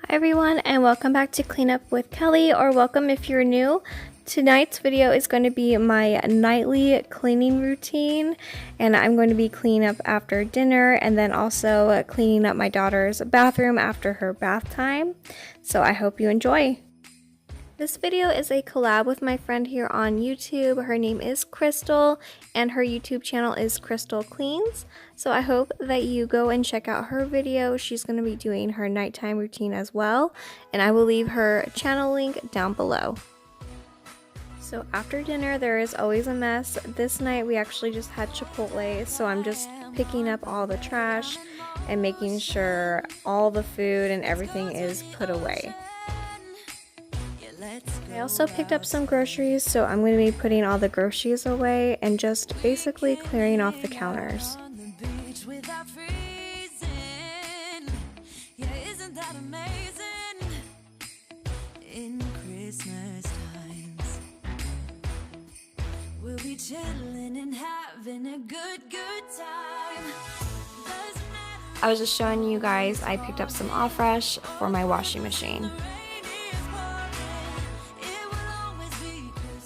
Hi everyone, and welcome back to Clean Up with Kelly, or welcome if you're new. Tonight's video is going to be my nightly cleaning routine, and I'm going to be cleaning up after dinner and then also cleaning up my daughter's bathroom after her bath time. So I hope you enjoy. This video is a collab with my friend here on YouTube. Her name is Crystal and her YouTube channel is Crystal Cleans. So I hope that you go and check out her video. She's going to be doing her nighttime routine as well, and I will leave her channel link down below. So after dinner there is always a mess. This night we actually just had Chipotle, so I'm just picking up all the trash and making sure all the food and everything is put away. I also picked up some groceries, so I'm going to be putting all the groceries away and just basically clearing off the counters. I was just showing you guys I picked up some All Fresh for my washing machine.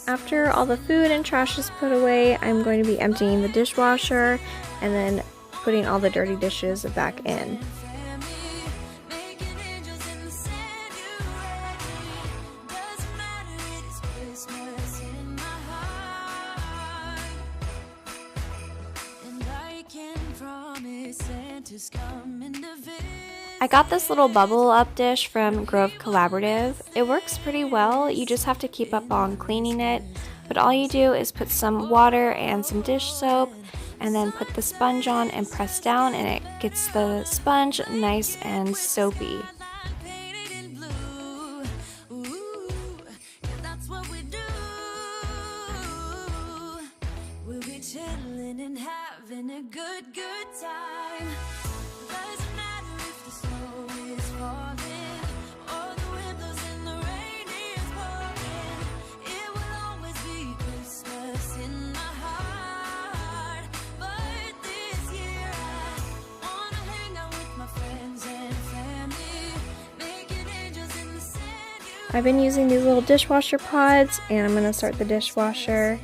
After all the food and trash is put away, I'm going to be emptying the dishwasher and then putting all the dirty dishes back in. I got this little bubble up dish from Grove Collaborative. It works pretty well. You just have to keep up on cleaning it, but all you do is put some water and some dish soap and then put the sponge on and press down, and it gets the sponge nice and soapy. I've been using these little dishwasher pods, and I'm going to start the dishwasher.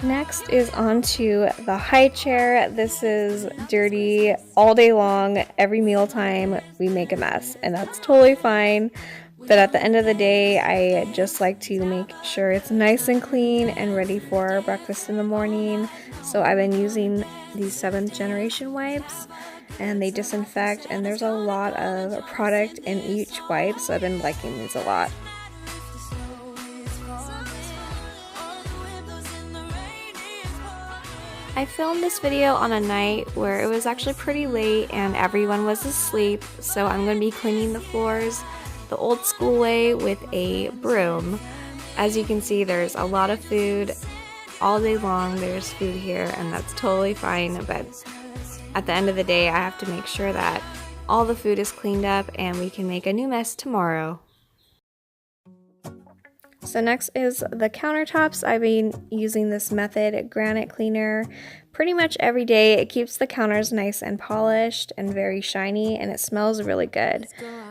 Next is onto the high chair. This is dirty all day long. Every mealtime we make a mess, and that's totally fine. But at the end of the day, I just like to make sure it's nice and clean and ready for breakfast in the morning. So I've been using these 7th generation wipes, and they disinfect, and there's a lot of product in each wipe, so I've been liking these a lot. I filmed this video on a night where it was actually pretty late and everyone was asleep, so I'm going to be cleaning the floors the old school way with a broom. As you can see, there's a lot of food all day long. There's food here, and that's totally fine, but at the end of the day I have to make sure that all the food is cleaned up and we can make a new mess tomorrow. So next is the countertops. I've been using this method Granite cleaner pretty much every day. It keeps the counters nice and polished and very shiny, and it smells really good.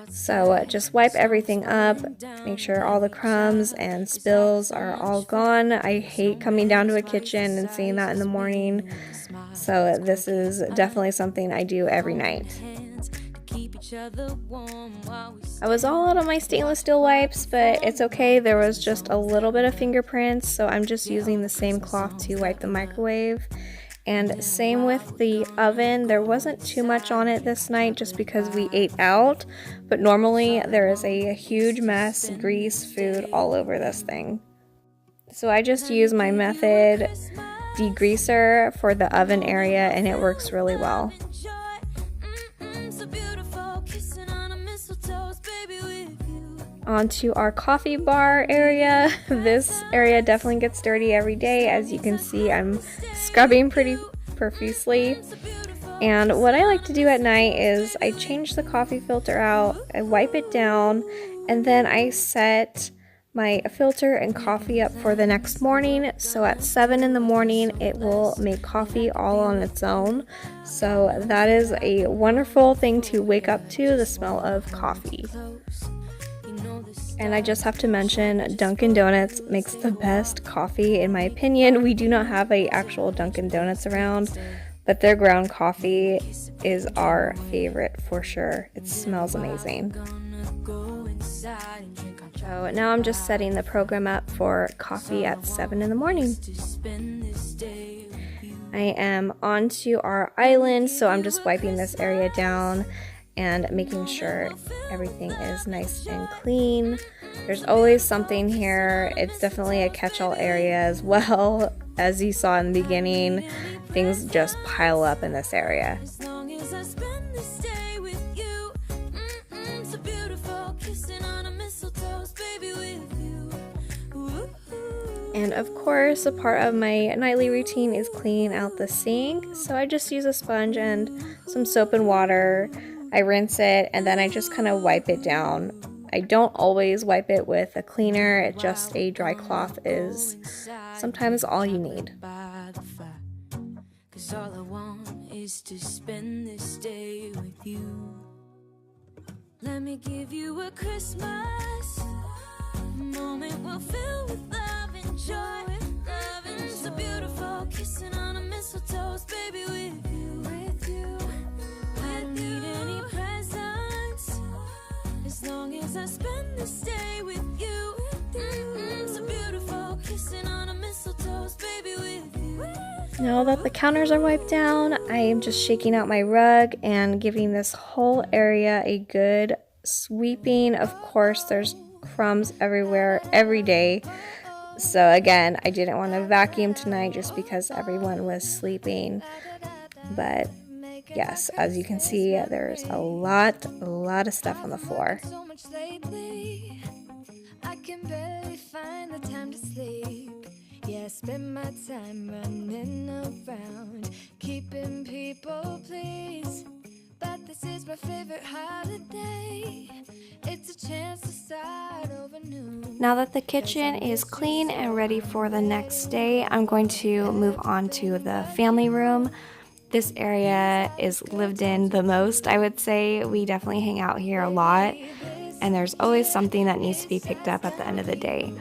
So just wipe everything up, make sure all the crumbs and spills are all gone. I hate coming down to a kitchen and seeing that in the morning, so this is definitely something I do every night. I was all out of my stainless steel wipes, but it's okay. There was just a little bit of fingerprints, so I'm just using the same cloth to wipe the microwave. And same with the oven. There wasn't too much on it this night just because we ate out, but normally there is a huge mess, grease, food all over this thing. So I just use my method degreaser for the oven area, and it works really well. Onto our coffee bar area. This area definitely gets dirty every day. As you can see, I'm scrubbing pretty profusely. And what I like to do at night is I change the coffee filter out, I wipe it down, and then I set my filter and coffee up for the next morning. So at 7 in the morning, it will make coffee all on its own. So that is a wonderful thing to wake up to, the smell of coffee. And I just have to mention, Dunkin' Donuts makes the best coffee in my opinion. We do not have an actual Dunkin' Donuts around, but their ground coffee is our favorite for sure. It smells amazing. So now I'm just setting the program up for coffee at 7 in the morning. I am onto our island, so I'm just wiping this area down and making sure everything is nice and clean. There's always something here. It's definitely a catch-all area as well. As you saw in the beginning, things just pile up in this area. And of course, a part of my nightly routine is cleaning out the sink. So I just use a sponge and some soap and water. I rinse it and then I just kind of wipe it down. I don't always wipe it with a cleaner. Just a dry cloth is sometimes all you need. Cause all I want is to spend this day with you. Let me give you a Christmas moment we'll fill with love and joy. Loving so beautiful, kissing on a mistletoe, baby, with you. I don't need any presents as long as I spend this day with you. So beautiful, kissing on a mistletoe, baby, with you. Now that the counters are wiped down, I am just shaking out my rug and giving this whole area a good sweeping. Of course, there's crumbs everywhere every day. So again, I didn't want to vacuum tonight just because everyone was sleeping. But yes, as you can see, there's a lot of stuff on the floor. I can barely find the time to sleep. Yeah, I spend my time running around, keeping people pleased. But this is my favorite holiday. It's a chance to start over new. Now that the kitchen is clean and ready for the next day, I'm going to move on to the family room. This area is lived in the most, I would say. We definitely hang out here a lot, and there's always something that needs to be picked up at the end of the day.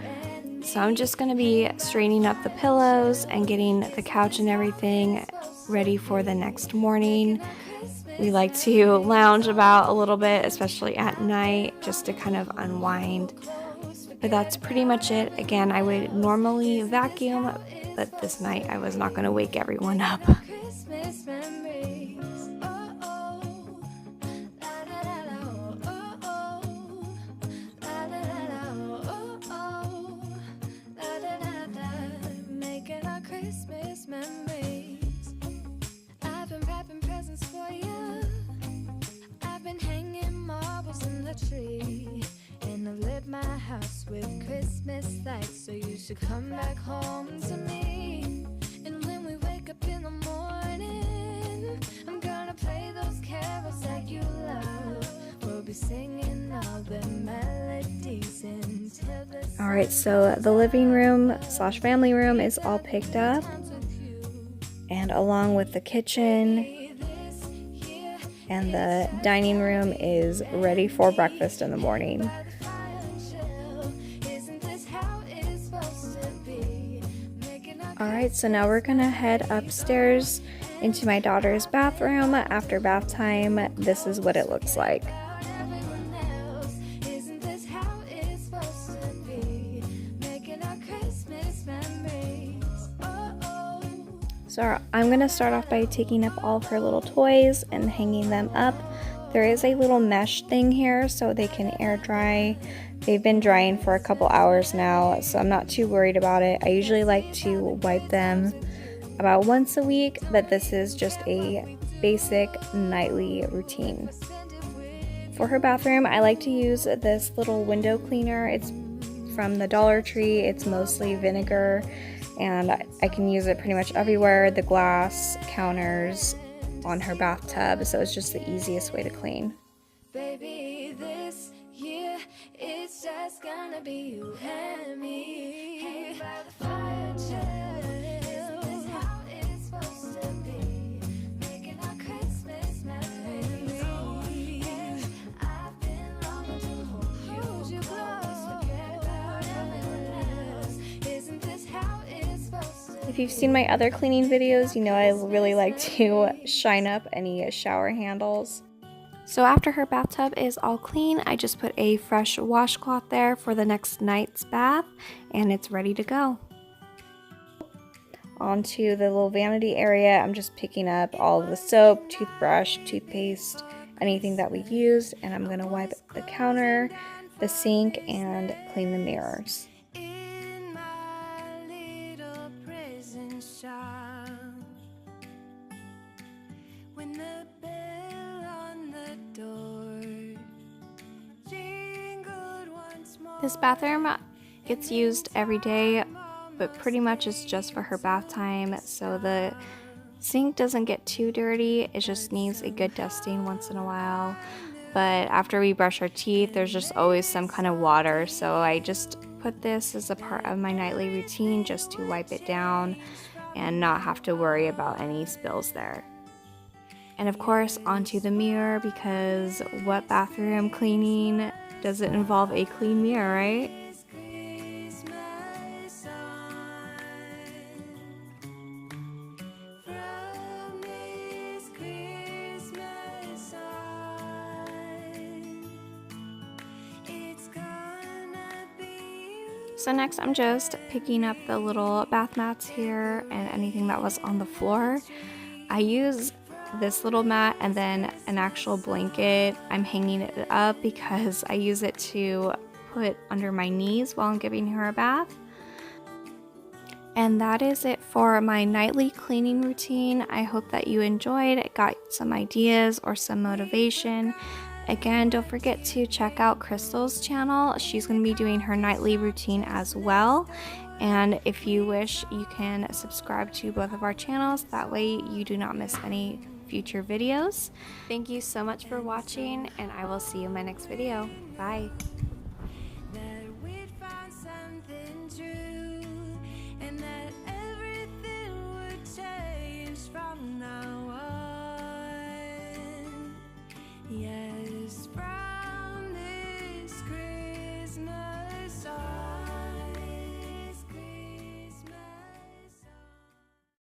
So I'm just going to be straightening up the pillows and getting the couch and everything ready for the next morning. We like to lounge about a little bit, especially at night, just to kind of unwind. But that's pretty much it. Again, I would normally vacuum, but this night I was not going to wake everyone up. Tree, and I've lit my house with Christmas lights, so you should come back home to me. And when we wake up in the morning, I'm gonna play those carols that you love. We'll be singing all the melodies until the sun. Alright, so the living room / family room is all picked up, and along with the kitchen. And the dining room is ready for breakfast in the morning. Alright, so now we're gonna head upstairs into my daughter's bathroom after bath time. This is what it looks like. So I'm going to start off by taking up all of her little toys and hanging them up. There is a little mesh thing here so they can air dry. They've been drying for a couple hours now, so I'm not too worried about it. I usually like to wipe them about once a week, but this is just a basic nightly routine. For her bathroom, I like to use this little window cleaner. It's from the Dollar Tree. It's mostly vinegar, and I can use it pretty much everywhere, the glass, counters, on her bathtub, so it's just the easiest way to clean. Baby, this year, it's just gonna be you and me. Hanging by the fire, chill. Isn't this how it's supposed to be? Making our Christmas memories. Oh, yeah. I've been longing to hold you close. Forget about everyone else. Isn't this how it's supposed to be? If you've seen my other cleaning videos, you know I really like to shine up any shower handles. So after her bathtub is all clean, I just put a fresh washcloth there for the next night's bath, and it's ready to go. Onto the little vanity area, I'm just picking up all of the soap, toothbrush, toothpaste, anything that we used, and I'm gonna wipe the counter, the sink, and clean the mirrors. In my little prison shop, when the bell on the door jingled once more. This bathroom gets used every day, but pretty much is just for her bath time, so the sink doesn't get too dirty. It just needs a good dusting once in a while. But after we brush our teeth, there's just always some kind of water, so I just put this as a part of my nightly routine just to wipe it down and not have to worry about any spills there. And of course, onto the mirror, because what bathroom cleaning doesn't involve a clean mirror, right? So next I'm just picking up the little bath mats here and anything that was on the floor. I use this little mat and then an actual blanket. I'm hanging it up because I use it to put under my knees while I'm giving her a bath. And that is it for my nightly cleaning routine. I hope that you enjoyed, got some ideas or some motivation. Again, don't forget to check out Crystal's channel. She's going to be doing her nightly routine as well. And if you wish, you can subscribe to both of our channels. That way you do not miss any future videos. Thank you so much for watching, and I will see you in my next video. Bye. That we'd find something true, and that everything would change from now on. Yeah.